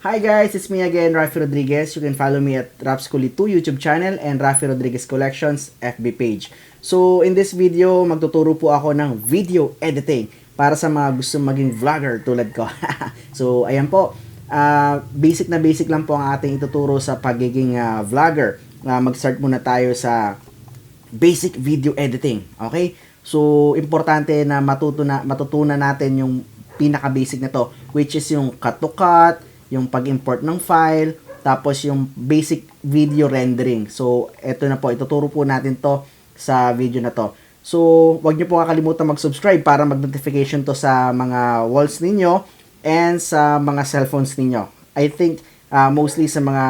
Hi guys, it's me again, Rafi Rodriguez. You can follow me at Rapsculi2 YouTube channel and Rafi Rodriguez Collections FB page. So in this video, magtuturo po ako ng video editing para sa mga gusto maging vlogger tulad ko. So ayan po, basic na basic lang po ang ating ituturo sa pagiging vlogger. Mag-start muna tayo sa basic video editing. Okay? So importante na matutunan natin yung pinaka-basic na to, which is yung cut to cut, yung pag-import ng file, tapos yung basic video rendering. So, eto na po, ituturo po natin to sa video na to. So, wag niyo po kakalimutan mag-subscribe para mag-notification to sa mga walls ninyo and sa mga cellphones ninyo. I think, mostly sa mga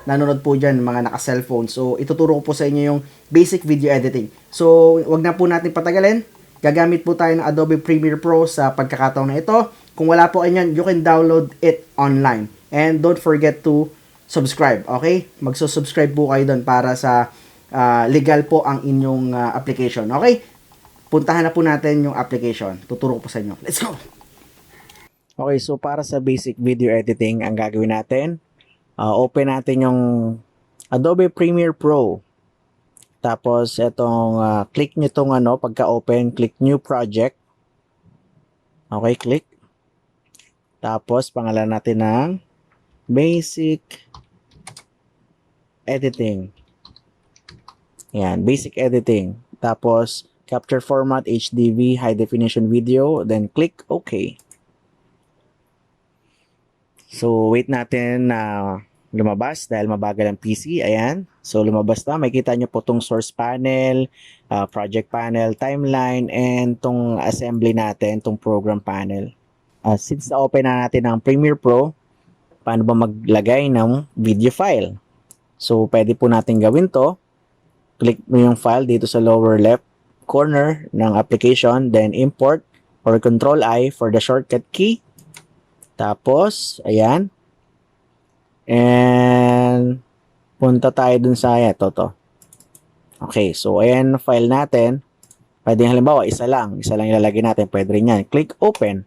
nanonood po dyan, mga naka-cellphone. So, ituturo ko po sa inyo yung basic video editing. So, wag na po natin patagalin. Gagamit po tayo ng Adobe Premiere Pro sa pagkakataon na ito. Kung wala po kayo yan, you can download it online. And don't forget to subscribe, okay? Magsusubscribe po kayo doon para sa legal po ang inyong application, okay? Puntahan na po natin yung application. Tuturo ko po sa inyo. Let's go! Okay, so para sa basic video editing, ang gagawin natin, open natin yung Adobe Premiere Pro. Tapos, itong click nyo itong pagka-open, click New Project. Okay, click. Tapos, pangalan natin ng Basic Editing. Yan, Basic Editing. Tapos, Capture Format, HDV, High Definition Video. Then, click OK. So, wait natin na lumabas dahil mabagal ang PC. Ayan. So, lumabas na. Makikita nyo po itong source panel, project panel, timeline, and itong assembly natin, itong program panel. Since na-open na natin ang Premiere Pro, paano ba maglagay ng video file? So, pwede po natin gawin to. Click mo yung file dito sa lower left corner ng application, then import or Control-I for the shortcut key. Tapos, ayan. And, punta tayo dun sa ito to. Okay, so ayan ang file natin. Pwede halimbawa, isa lang ilalagay natin. Pwede rin yan. Click Open.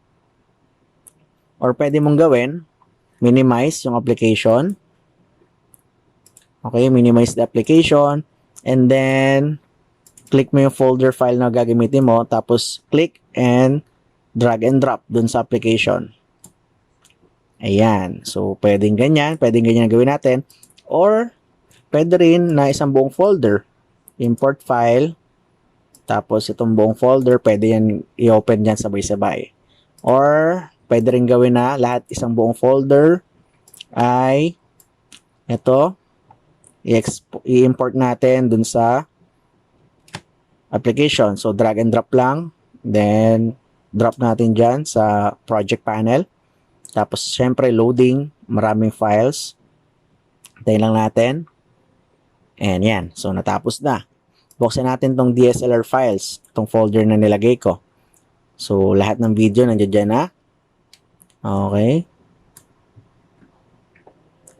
Or pwede mong gawin, minimize yung application. Okay, minimize the application. And then, click mo yung folder file na gagamitin mo. Tapos, click and drag and drop dun sa application. Ayan. So, pwedeng ganyan gawin natin. Or, pwede rin na isang buong folder. Import file. Tapos, itong buong folder, pwede yan i-open dyan sabay-sabay. Or, pwede rin gawin na lahat isang buong folder ay ito, i-import natin dun sa application. So, drag and drop lang. Then, drop natin dyan sa project panel. Tapos, syempre, loading. Maraming files. Tayo lang natin. And yan. So, natapos na. Buksan natin tong DSLR files. Itong folder na nilagay ko. So, lahat ng video nandiyan dyan na. Okay.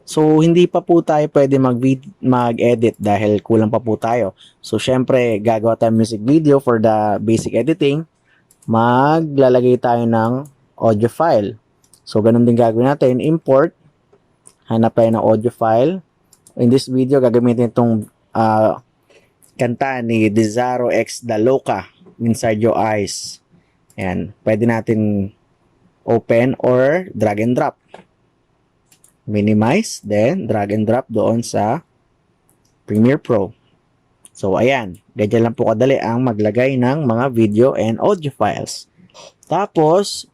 So, hindi pa po tayo pwede mag-edit dahil kulang pa po tayo. So, syempre, gagawa tayo music video for the basic editing. Maglalagay tayo ng audio file. So, ganun din gagawin natin. Import. Hanap tayo ng audio file. In this video, gagamitin itong kanta ni Desaro X Da Loca, Inside Your Eyes. Ayan. Pwede natin open or drag and drop. Minimize, then drag and drop doon sa Premiere Pro. So, ayan. Ganyan lang po kadali ang maglagay ng mga video and audio files. Tapos,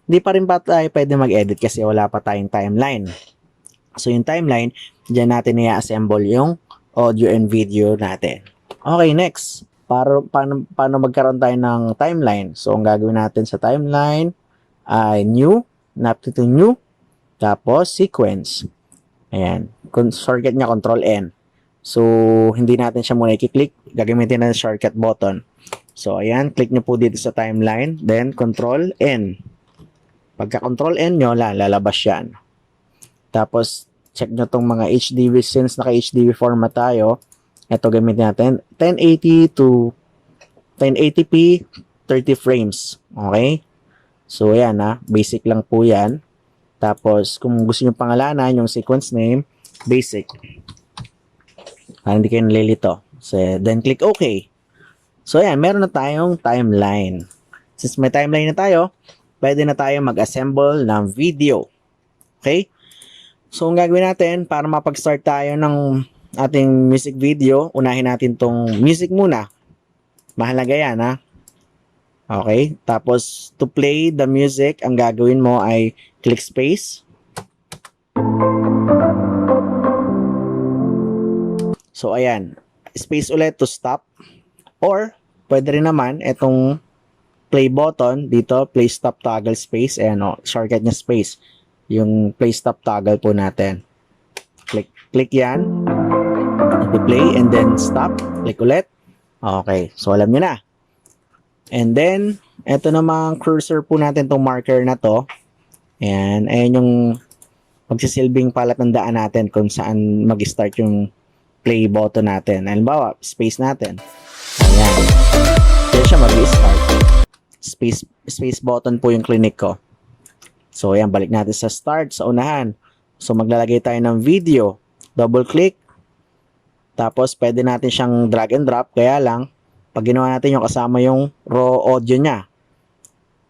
hindi pa rin pa tayo pwede mag-edit kasi wala pa tayong timeline. So, yung timeline, dyan natin i-assemble yung audio and video natin. Okay, next. Paano magkaroon tayo ng timeline? So, ang gagawin natin sa timeline ay new, napito new, tapos sequence. Ayan. Shortcut niya, Control-N. So, hindi natin siya muna i-click. Gagamitin natin shortcut button. So, ayan. Click nyo po dito sa timeline. Then, Control-N. Pagka Control-N nyo, lalabas yan. Tapos, check nyo tong mga HDV. Since naka-HDV format tayo, ito gamitin natin. 1080 to 1080p, 30 frames. Okay? So, ayan basic lang po yan. Tapos, kung gusto nyo pangalanan, yung sequence name, basic. Hindi kayo nalilito. So, then, click OK. So, ayan, meron na tayong timeline. Since may timeline na tayo, pwede na tayo mag-assemble ng video. Okay? So, ang gagawin natin, para mapag-start tayo ng ating music video, unahin natin tong music muna. Mahalaga yan, ha? Okay? Tapos, to play the music, ang gagawin mo ay click space. So, ayan. Space ulit to stop. Or, pwede rin naman, itong play button dito, play stop toggle space. Ayan o, shortcut niya space. Yung play stop toggle po natin. Click yan. Play and then stop. Click ulit. Okay, so alam nyo na. And then, eto namang cursor po natin tong marker na to. Ayan, ayan yung magsisilbing palatandaan natin kung saan mag-start yung play button natin. Halimbawa, space natin. Ayan. Kaya siya mag-start. Space button po yung clinic ko. So, ayan, balik natin sa start, sa unahan. So, maglalagay tayo ng video. Double click. Tapos, pwede natin siyang drag and drop. Kaya lang, pag ginawa natin yung kasama yung raw audio niya.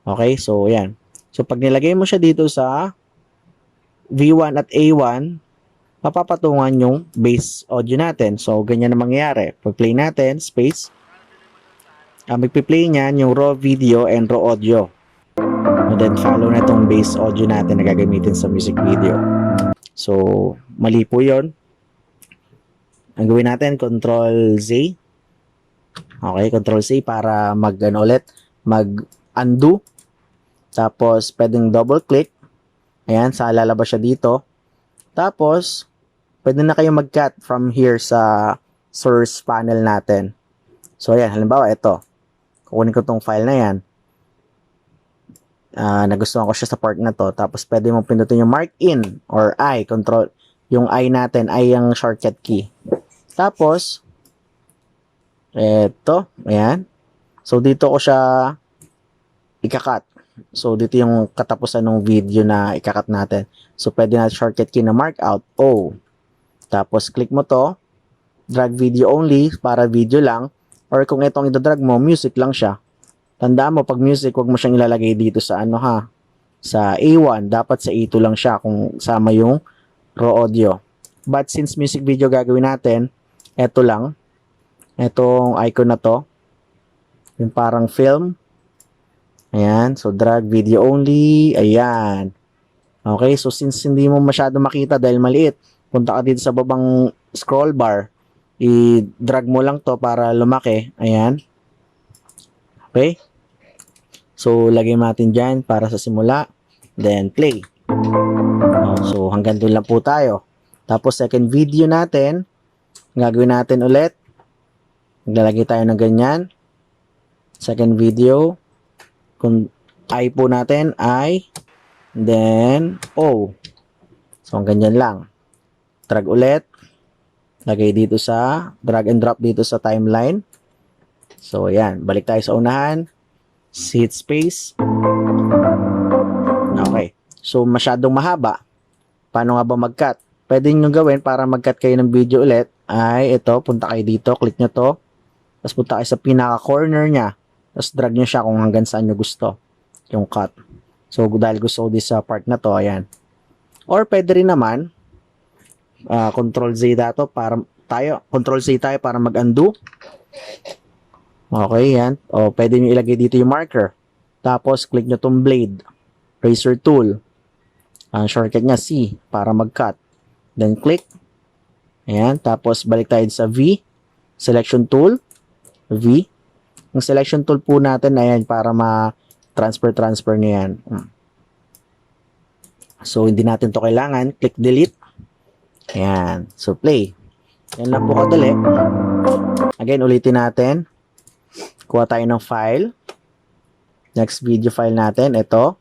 Okay, so, ayan. So, pag nilagay mo siya dito sa V1 at A1, mapapatungan yung base audio natin. So, ganyan na mangyayari. Pag play natin, space. Magpi-play niyan yung raw video and raw audio. And then, follow na itong base audio natin na gagamitin sa music video. So, mali po yun. Ang gawin natin, Control-Z. Okay, Control-Z para mag-undo. Tapos, pwedeng double-click. Ayan, sa lalabas siya dito. Tapos, pwede na kayo mag-cut from here sa source panel natin. So, ayan, halimbawa, ito. Kukunin ko tong file na yan. Nagustuhan ko siya sa part na to. Tapos, pwede mong pindutin yung mark in or I. Control. Yung I natin ay yung shortcut key. Tapos, eto. Ayan. So, dito ko siya ikakat. So, dito yung katapusan ng video na ikakat natin. So, pwede na shortcut key na mark out. O. Tapos, click mo to. Drag video only para video lang. Or kung itong idadrag mo, music lang siya. Tandaan mo, pag music, huwag mo siyang ilalagay dito sa sa A1. Dapat sa A2 lang siya kung sama yung raw audio. But since music video gagawin natin, eto lang. Etong icon na to. Yung parang film. Ayan. So, drag video only. Ayan. Okay. So, since hindi mo masyado makita dahil maliit, punta ka dito sa babang scroll bar. I-drag mo lang to para lumaki. Ayan. Okay. So, lagay natin dyan para sa simula. Then, play. So, hanggang doon lang po tayo. Tapos, second video natin. Gagawin natin ulit. Maglalagay tayo ng ganyan. Second video. Kung I po natin, I. Then, O. So, ganyan lang. Drag ulit. Lagay dito sa, drag and drop dito sa timeline. So, ayan. Balik tayo sa unahan. Hit space. Okay. So, masyadong mahaba. Paano nga ba mag-cut? Pwede nyo gawin para mag-cut kayo ng video ulit. Ay, ito. Punta kayo dito. Click nyo to. Tapos punta kayo sa pinaka-corner nya. Tapos drag nyo siya kung hanggang saan nyo gusto. Yung cut. So, dahil gusto ko din sa part na to, ayan. Or, pwede rin naman, Control-Z Control-Z tayo para mag-undo. Okay, yan. O, pwede nyo ilagay dito yung marker. Tapos, click nyo tong blade. Razor tool. Ang shortcut niya, C, para mag-cut. Then, click. Ayan. Tapos, balik tayo sa V. Selection tool. V. Ang selection tool po natin, ayan, para ma-transfer nyo yan. So, hindi natin to kailangan. Click delete. Ayan. So, play. Yan lang po kadali. Again, ulitin natin. Kuha tayo ng file. Next video file natin. Ito.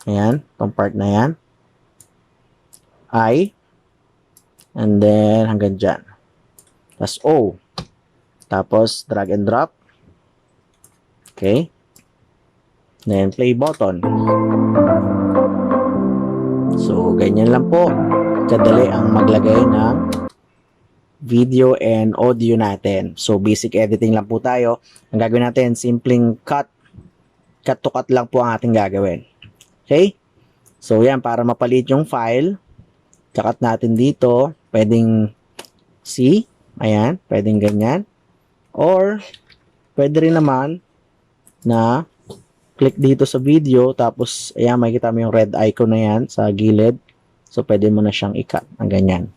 Ayan. Itong part na yan. I. And then, hanggang dyan. Tapos, O. Tapos, drag and drop. Okay. then play button. So, ganyan lang po kadali ang maglagay ng video and audio natin. So, basic editing lang po tayo. Ang gagawin natin, simpleng cut to cut lang po ang ating gagawin. Okay? So, yan, para mapalit yung file, kakat natin dito, pwedeng C, ayan, pwedeng ganyan, or, pwede rin naman na click dito sa video, tapos, ayan, makikita mo yung red icon na yan sa gilid. So, pwede mo na siyang i-cut ng ganyan.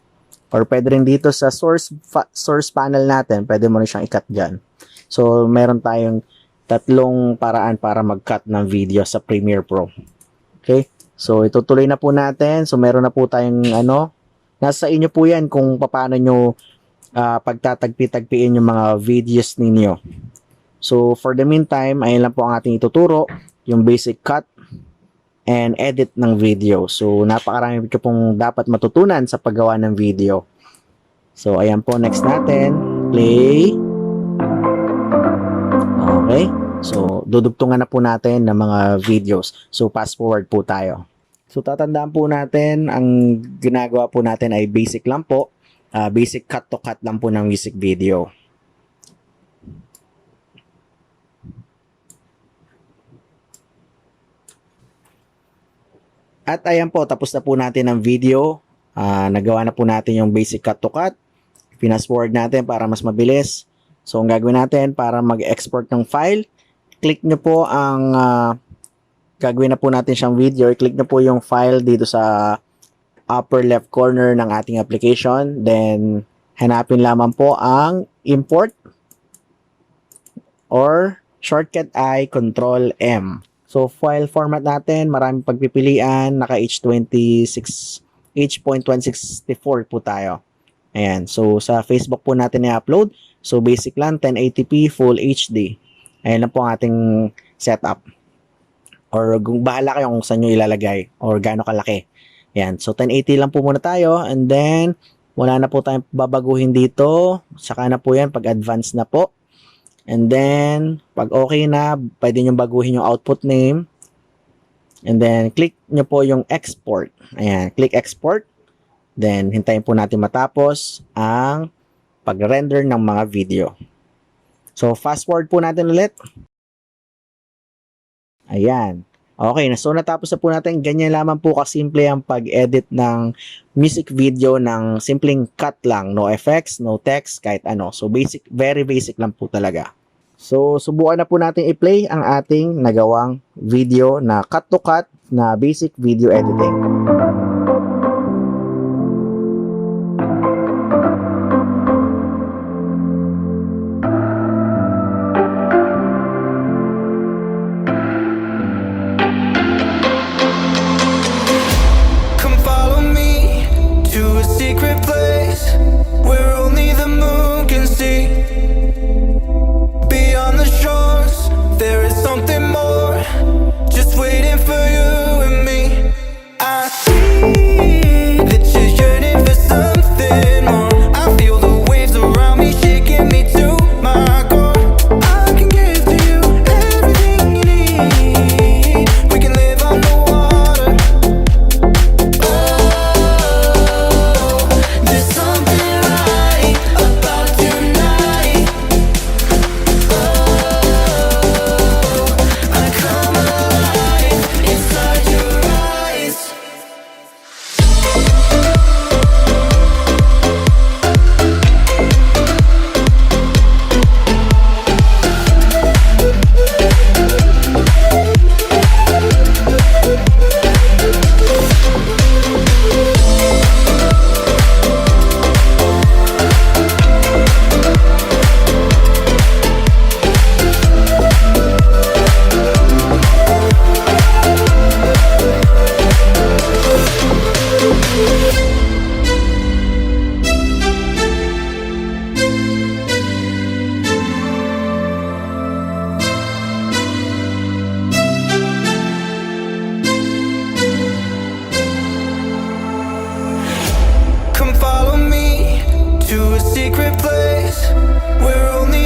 Or, pwede rin dito sa source panel natin, pwede mo na siyang i-cut dyan. So, meron tayong tatlong paraan para mag-cut ng video sa Premiere Pro. Okay? So, itutuloy na po natin. So, meron na po tayong nasa inyo po yan kung paano nyo pagtatagpi-tagpiin yung mga videos ninyo. So, for the meantime, ayun lang po ang ating ituturo, yung basic cut and edit ng video. So, napakarami ko pong dapat matutunan sa paggawa ng video. So, ayan po, next natin. Play. Okay. So, dudugtungan na po natin ng mga videos. So, fast forward po tayo. So, tatandaan po natin, ang ginagawa po natin ay basic lang po. Basic cut to cut lang po ng music video. At ayan po, tapos na po natin ang video. Nagawa na po natin yung basic cut to cut. Fast forward natin para mas mabilis. So, ang gagawin natin para mag-export ng file, click nyo po ang gagawin na po natin siyang video. Click nyo po yung file dito sa upper left corner ng ating application. Then, hanapin lamang po ang import or shortcut ay Control M. So, file format natin, maraming pagpipilian, naka H.164 po tayo. Ayan, so sa Facebook po natin i-upload. So, basic lang, 1080p Full HD. Ayan lang po ang ating setup. Or bahala kayo kung saan nyo ilalagay or gaano kalaki. Ayan, so 1080 lang po muna tayo and then, wala na po tayong babaguhin dito. Saka na po yan pag advanced na po. And then, pag okay na, pwede nyo baguhin yung output name. And then, click nyo po yung export. Ayan, click export. Then, hintayin po natin matapos ang pag-render ng mga video. So, fast forward po natin ulit. Ayan. Okay, so natapos na po natin. Ganyan lamang po kasimple ang pag-edit ng music video ng simpleng cut lang. No effects, no text, kahit ano. So, basic, very basic lang po talaga. So, subukan na po natin i-play ang ating nagawang video na cut-to-cut na basic video editing. Where only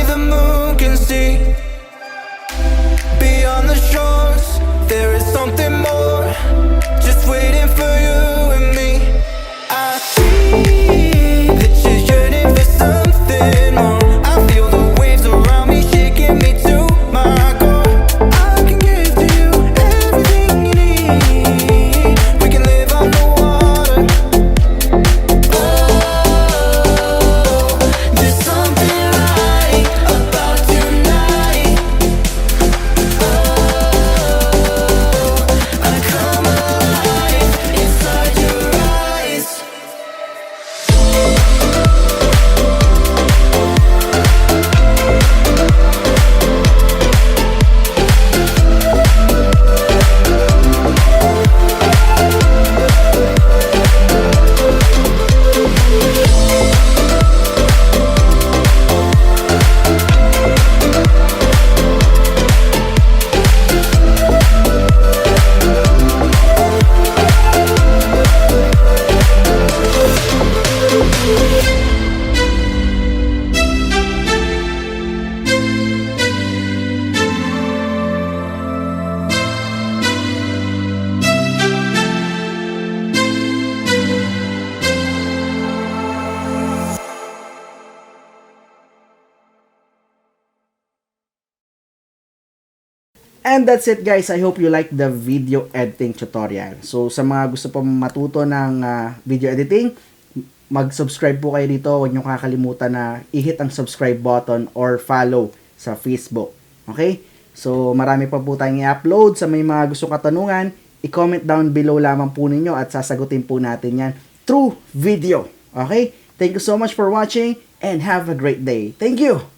the moon can see. Beyond the shores, there is something more, just waiting for you and me. I see that you're yearning for something more. I feel the waves around me shaking me to my core. I can give to you everything you need. We can live on the water. Oh, there's something right about tonight. I come alive inside your eyes. And that's it guys. I hope you like the video editing tutorial. So sa mga gusto pa matuto ng video editing, mag-subscribe po kayo dito. Huwag niyo kakalimutan na i-hit ang subscribe button or follow sa Facebook. Okay? So marami pa po tayong i-upload. Sa may mga gusto katanungan, i-comment down below lamang po ninyo at sasagutin po natin yan through video. Okay? Thank you so much for watching and have a great day. Thank you!